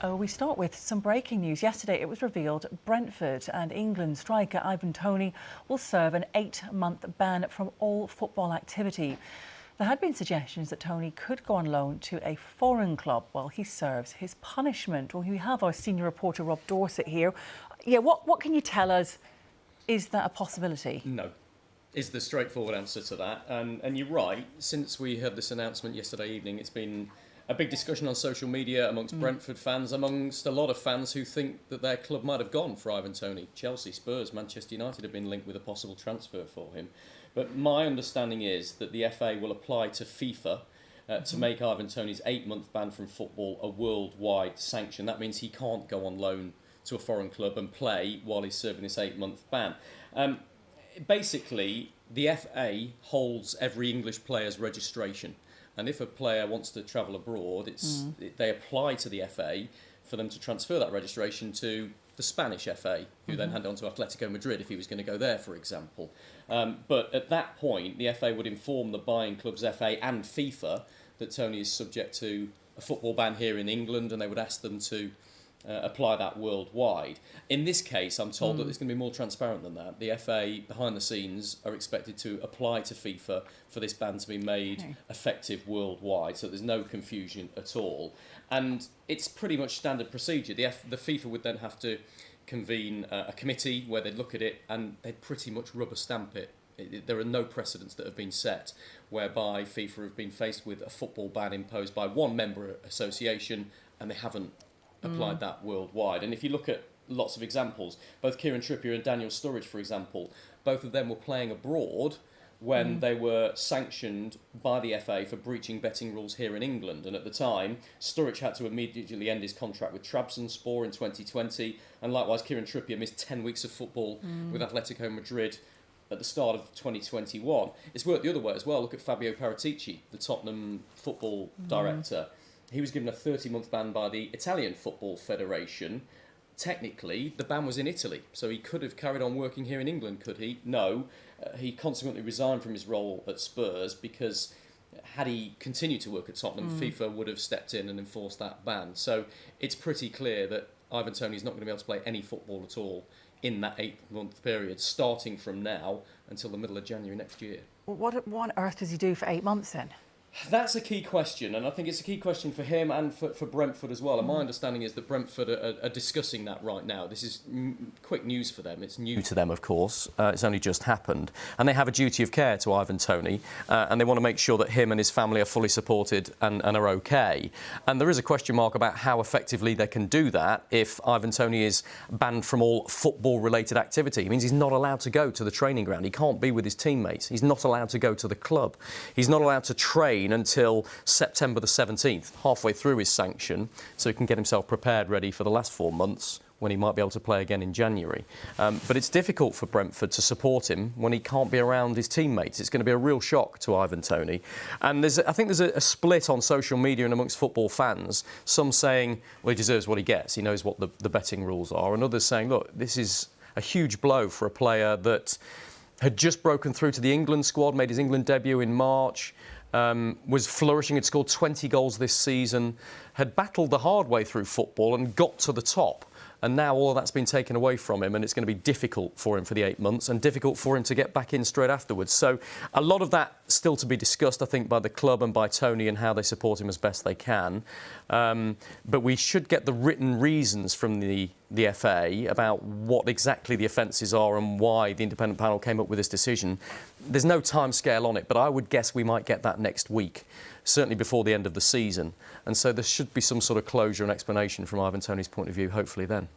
Oh, we start with some breaking news. Yesterday it was revealed Brentford and England striker Ivan Toney will serve an 8-month ban from all football activity. There had been suggestions that Toney could go on loan to a foreign club while he serves his punishment. Well, we have our senior reporter Rob Dorset here. Yeah, what can you tell us? Is that a possibility? No, is the straightforward answer to that. And you're right, since we heard this announcement yesterday evening, it's been a big discussion on social media amongst Brentford fans, amongst a lot of fans who think that their club might have gone for Ivan Toney. Chelsea, Spurs, Manchester United have been linked with a possible transfer for him. But my understanding is that the FA will apply to FIFA to make Ivan Toney's 8-month ban from football a worldwide sanction. That means he can't go on loan to a foreign club and play while he's serving this 8-month ban. Basically, the FA holds every English player's registration. And if a player wants to travel abroad, they apply to the FA for them to transfer that registration to the Spanish FA, who then hand it on to Atletico Madrid if he was going to go there, for example. But at that point, the FA would inform the buying club's FA and FIFA that Toney is subject to a football ban here in England, and they would ask them to apply that worldwide. In this case, I'm told that it's going to be more transparent than that. The FA, behind the scenes, are expected to apply to FIFA for this ban to be made effective worldwide, so there's no confusion at all. And it's pretty much standard procedure. The FIFA would then have to convene a committee where they'd look at it and they'd pretty much rubber stamp it. There are no precedents that have been set whereby FIFA have been faced with a football ban imposed by one member association and they haven't applied that worldwide. And if you look at lots of examples, both Kieran Trippier and Daniel Sturridge, for example, both of them were playing abroad when they were sanctioned by the FA for breaching betting rules here in England. And at the time, Sturridge had to immediately end his contract with Trabzonspor in 2020, and likewise Kieran Trippier missed 10 weeks of football with Atletico Madrid at the start of 2021. It's worked the other way as well. Look at Fabio Paratici, the Tottenham football director. He was given a 30-month ban by the Italian Football Federation. Technically, the ban was in Italy, so he could have carried on working here in England, could he? No. He consequently resigned from his role at Spurs because had he continued to work at Tottenham, FIFA would have stepped in and enforced that ban. So it's pretty clear that Ivan Toney is not going to be able to play any football at all in that 8-month period, starting from now until the middle of January next year. Well, what on earth does he do for 8 months then? That's a key question, and I think it's a key question for him and for Brentford as well. And my understanding is that Brentford are discussing that right now. This is quick news for them. It's new to them, of course. It's only just happened. And they have a duty of care to Ivan Toney, and they want to make sure that him and his family are fully supported and are OK. And there is a question mark about how effectively they can do that if Ivan Toney is banned from all football-related activity. It means he's not allowed to go to the training ground. He can't be with his teammates. He's not allowed to go to the club. He's not allowed to train until September the 17th, halfway through his sanction, so he can get himself prepared, ready for the last 4 months when he might be able to play again in January. But it's difficult for Brentford to support him when he can't be around his teammates. It's going to be a real shock to Ivan Toney. And I think there's a split on social media and amongst football fans, some saying, well, he deserves what he gets, he knows what the betting rules are, and others saying, look, this is a huge blow for a player that had just broken through to the England squad, made his England debut in March, was flourishing, had scored 20 goals this season, had battled the hard way through football and got to the top. And now all of that's been taken away from him, and it's going to be difficult for him for the 8 months and difficult for him to get back in straight afterwards. So a lot of that still to be discussed, I think, by the club and by Toney and how they support him as best they can. But we should get the written reasons from the FA about what exactly the offences are and why the independent panel came up with this decision. There's no timescale on it, but I would guess we might get that next week, certainly before the end of the season. And so there should be some sort of closure and explanation from Ivan Toney's point of view, hopefully then.